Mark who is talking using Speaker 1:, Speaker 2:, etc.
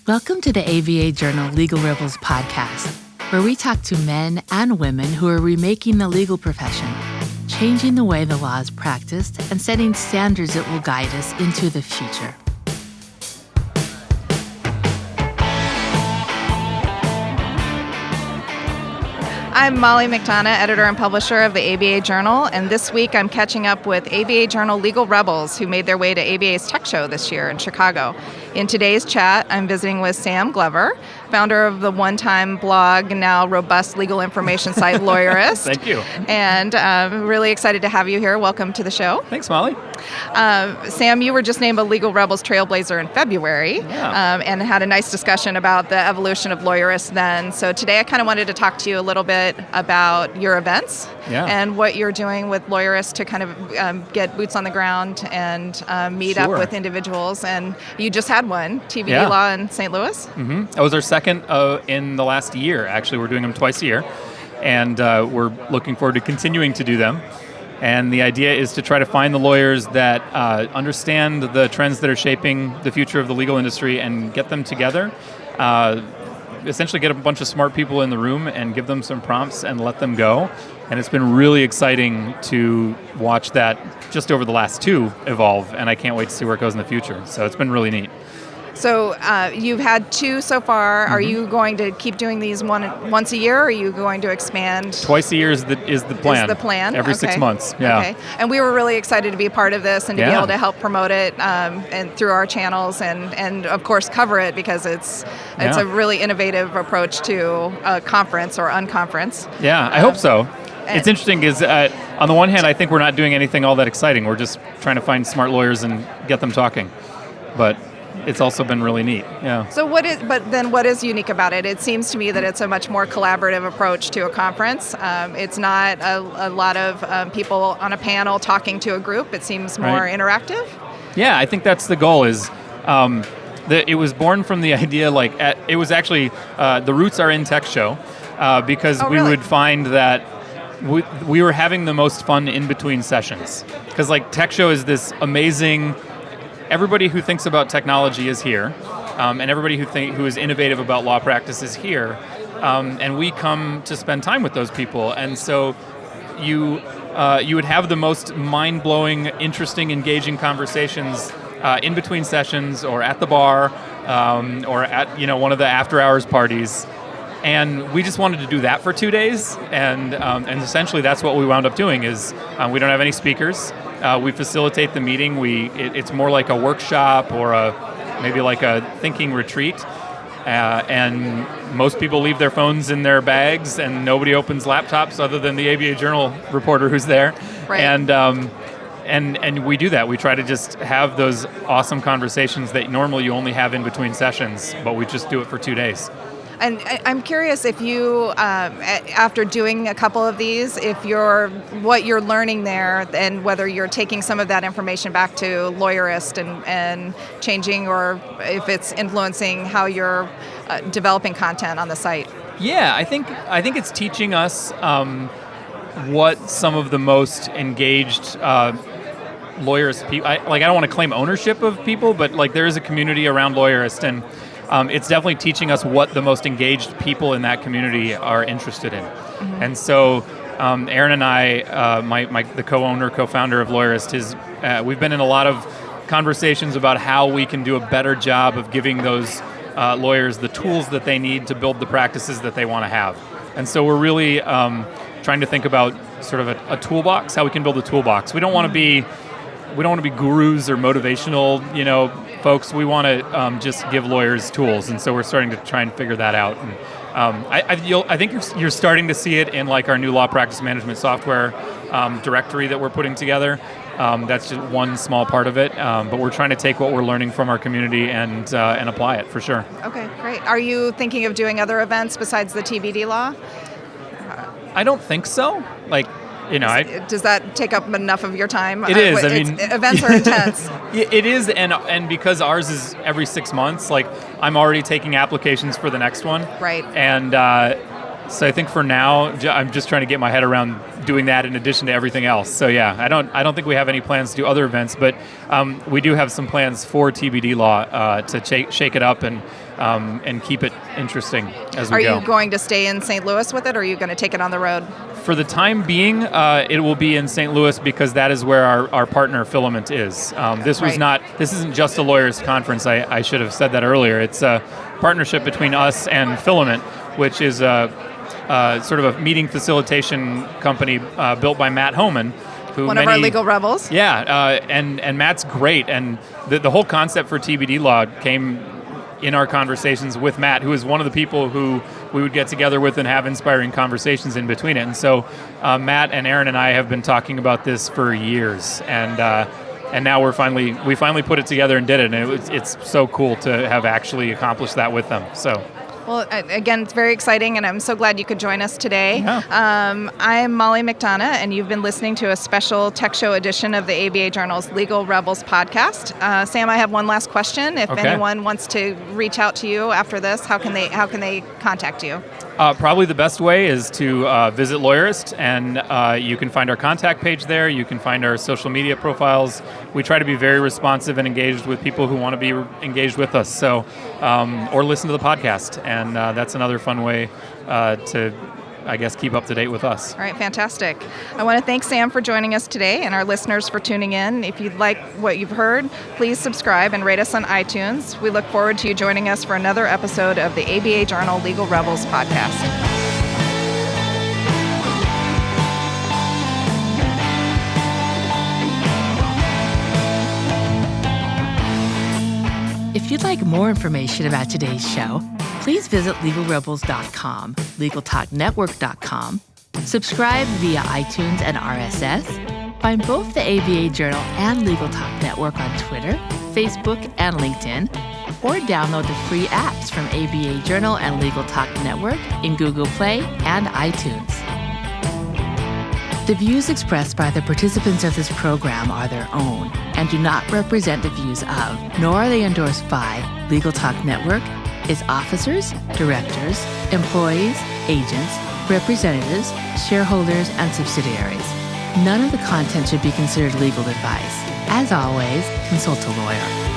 Speaker 1: Welcome to the ABA Journal Legal Rebels podcast, where we talk to men and women who are remaking the legal profession, changing the way the law is practiced, and setting standards that will guide us into the future.
Speaker 2: I'm Molly McDonough, editor and publisher of the ABA Journal, and this week I'm catching up with ABA Journal Legal Rebels who made their way to ABA's Tech Show this year in Chicago. In today's chat, I'm visiting with Sam Glover, founder of the one-time blog, now robust legal information site Lawyerist.
Speaker 3: Thank you.
Speaker 2: And I'm really excited to have you here. Welcome to the show.
Speaker 3: Thanks, Molly.
Speaker 2: Sam, you were just named a Legal Rebels Trailblazer in February, and had a nice discussion about the evolution of Lawyerist then. So today I kind of wanted to talk to you a little bit about your events and what you're doing with Lawyerist to kind of get boots on the ground and meet up with individuals. And you just had one, TBD Law in St. Louis.
Speaker 3: Mm-hmm. That was our second in the last year. Actually, we're doing them twice a year, and we're looking forward to continuing to do them. And the idea is to try to find the lawyers that understand the trends that are shaping the future of the legal industry and get them together. Essentially get a bunch of smart people in the room and give them some prompts and let them go. And it's been really exciting to watch that just over the last two evolve, and I can't wait to see where it goes in the future. So it's been really neat.
Speaker 2: So you've had two so far. Mm-hmm. Are you going to keep doing these once a year, or are you going to expand?
Speaker 3: Twice a year is the plan.
Speaker 2: Is the plan?
Speaker 3: Every 6 months, yeah.
Speaker 2: Okay. And we were really excited to be a part of this and to be able to help promote it and through our channels and of course cover it, because it's a really innovative approach to a conference or unconference.
Speaker 3: Yeah, I hope so. It's interesting because on the one hand, I think we're not doing anything all that exciting. We're just trying to find smart lawyers and get them talking. But it's also been really neat, yeah.
Speaker 2: So what is unique about it? It seems to me that it's a much more collaborative approach to a conference. It's not a lot of people on a panel talking to a group. It seems more interactive.
Speaker 3: Yeah, I think that's the goal. It was born from the idea, it was actually, the roots are in Tech Show, because we would find that we were having the most fun in between sessions. Because Tech Show is this amazing. Everybody who thinks about technology is here, and everybody who is innovative about law practice is here, and we come to spend time with those people. And so you would have the most mind-blowing, interesting, engaging conversations in between sessions, or at the bar, or at one of the after-hours parties. And we just wanted to do that for 2 days, and essentially that's what we wound up doing. Is we don't have any speakers. We facilitate the meeting. It's more like a workshop or maybe like a thinking retreat. And most people leave their phones in their bags, and nobody opens laptops other than the ABA Journal reporter who's there.
Speaker 2: Right.
Speaker 3: And we do that. We try to just have those awesome conversations that normally you only have in between sessions, but we just do it for 2 days.
Speaker 2: And I'm curious if you, after doing a couple of these, what you're learning there, and whether you're taking some of that information back to Lawyerist and changing, or if it's influencing how you're developing content on the site.
Speaker 3: Yeah, I think it's teaching us what some of the most engaged Lawyerist people. I don't want to claim ownership of people, but there is a community around Lawyerist, and it's definitely teaching us what the most engaged people in that community are interested in. Mm-hmm. And so Aaron and I, the co-founder of Lawyerist, we've been in a lot of conversations about how we can do a better job of giving those lawyers the tools that they need to build the practices that they want to have. And so we're really trying to think about sort of a toolbox, how we can build a toolbox. We don't want to be gurus or motivational, folks. We want to just give lawyers tools, and so we're starting to try and figure that out. And I think you're starting to see it in our new law practice management software directory that we're putting together. That's just one small part of it, but we're trying to take what we're learning from our community and apply it for sure.
Speaker 2: Okay, great. Are you thinking of doing other events besides the TBD Law?
Speaker 3: I don't think so.
Speaker 2: Does that take up enough of your time?
Speaker 3: It is.
Speaker 2: Events are intense.
Speaker 3: It is, and because ours is every 6 months, I'm already taking applications for the next one.
Speaker 2: Right.
Speaker 3: And So I think for now, I'm just trying to get my head around doing that in addition to everything else. So yeah, I don't think we have any plans to do other events, but we do have some plans for TBD Law to shake it up and keep it interesting as we go.
Speaker 2: Are you going to stay in St. Louis with it, or are you going to take it on the road?
Speaker 3: For the time being, it will be in St. Louis because that is where our partner Filament is. This isn't just a Lawyerist conference. I should have said that earlier. It's a partnership between us and Filament, which is sort of a meeting facilitation company built by Matt Homann.
Speaker 2: One of our legal rebels.
Speaker 3: Yeah, and Matt's great. And the whole concept for TBD Law came in our conversations with Matt, who is one of the people who we would get together with and have inspiring conversations in between it. And so Matt and Aaron and I have been talking about this for years. And now we finally put it together and did it. And it's so cool to have actually accomplished that with them. So.
Speaker 2: Well, again, it's very exciting, and I'm so glad you could join us today.
Speaker 3: Yeah.
Speaker 2: I'm Molly McDonough, and you've been listening to a special Tech Show edition of the ABA Journal's Legal Rebels podcast. Sam, I have one last question. If anyone wants to reach out to you after this, how can they contact you?
Speaker 3: Probably the best way is to visit Lawyerist, and you can find our contact page there. You can find our social media profiles. We try to be very responsive and engaged with people who want to be engaged with us. So, or listen to the podcast, and that's another fun way to, I guess, keep up to date with us.
Speaker 2: All right, fantastic. I want to thank Sam for joining us today and our listeners for tuning in. If you'd like what you've heard, please subscribe and rate us on iTunes. We look forward to you joining us for another episode of the ABA Journal Legal Rebels podcast.
Speaker 1: If you'd like more information about today's show, please visit LegalRebels.com, LegalTalkNetwork.com, subscribe via iTunes and RSS, find both the ABA Journal and Legal Talk Network on Twitter, Facebook, and LinkedIn, or download the free apps from ABA Journal and Legal Talk Network in Google Play and iTunes. The views expressed by the participants of this program are their own and do not represent the views of, nor are they endorsed by, Legal Talk Network, its officers, directors, employees, agents, representatives, shareholders, and subsidiaries. None of the content should be considered legal advice. As always, consult a lawyer.